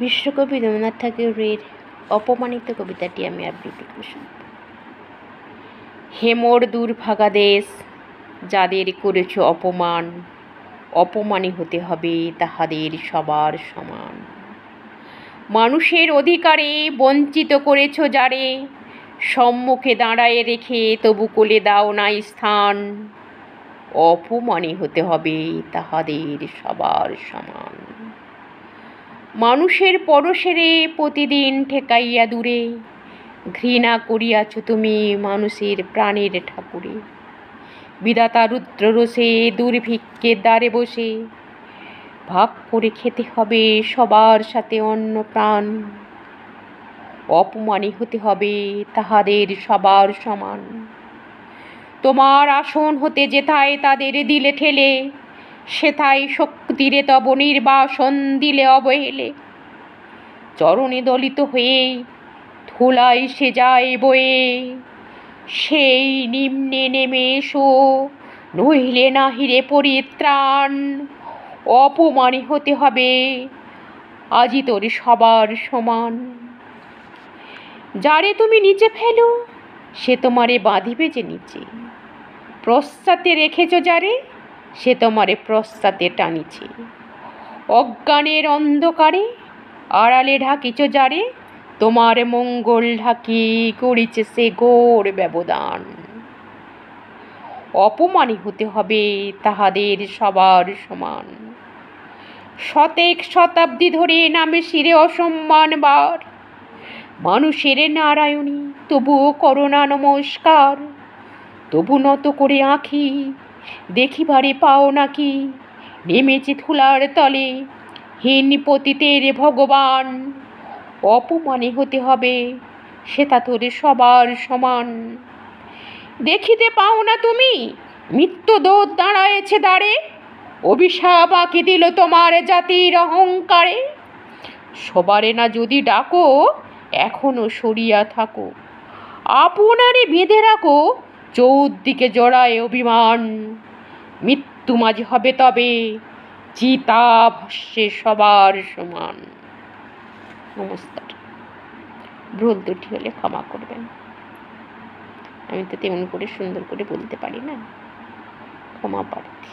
বিশ্বকবি রবীন্দ্রনাথ ঠাকুরের অপমানিত কবিতাটি আমি আবৃত্তি করে শুনব। হে মোর দুর্ভাগা দেশ, যাদের করেছ অপমান, অপমানী হতে হবে তাহাদের সবার সমান। মানুষের অধিকারে বঞ্চিত করেছ যারে, সম্মুখে দাঁড়ায়ে রেখে তবু কোলে দাও নাই স্থান। অপমানী হতে হবে তাহাদের সবার সমান। মানুষের পরশেরে প্রতিদিন ঠেকাইয়া দূরে, ঘৃণা করিয়াছ তুমি মানুষের প্রাণের ঠাকুরে। বিধাতা রুদ্র রোষে দুর্ভিক্ষের দ্বারে বসে, ভাগ করে খেতে হবে সবার সাথে অন্ন প্রাণ। অপমানী হতে হবে তাহাদের সবার সমান। তোমার আসন হতে যেথায় তাদের দিলে ঠেলে, সেথায় শক্তিরে তব নির্বাসন দিলে অবহেলে। চরণে দলিত হয়ে ধুলায় সে যায় বয়ে, সেই নিম্নে নেমে এসো নইলে নাহিরে পরিত্রাণ। অপমানী হতে হবে আজি তোর সবার সমান। যারে তুমি নিচে ফেলো সে তোমারে বাঁধিবে যে নিচে, প্রস্তাতে রেখেছ যারে সে তোমারে প্রস্তাতে টানিছে। অজ্ঞানের অন্ধকারে আড়ালে ঢাকিছ যারে, তোমার মঙ্গল ঢাকি করিছে সে ঘোর ব্যবধান। অপমানী হতে হবে তাহাদের সবার সমান। শতেক শতাব্দী ধরে নামে শিরে অসম্মান বার, মানুষের নারায়ণী তবুও করোনা নমস্কার। তবু নত করে আঁখি দেখিবারে পাও নাকি, নেমেছে ধুলার তলে হীন পতিতের ভগবান। অপমানী হতে হবে সেটা তোরে সবার সমান। দেখিতে পাও না তুমি মৃত্যু দূত দাঁড়ায়েছে দ্বারে, অভিশাপ আঁকি দিল তোমার জাতির অহংকারে। সবারে না যদি ডাকো এখনো সরিয়া থাকো, আপনারে বেঁধে রাখো চৌদিকে জড়ায় অভিমান। মৃত্যু মাঝে হবে তবে চিতা ভস্যে সবার সমান। নমস্কার। ভুল ত্রুটি হলে ক্ষমা করবেন, আমি তো তেমন করে সুন্দর করে বলতে পারি না, ক্ষমা প্রার্থী।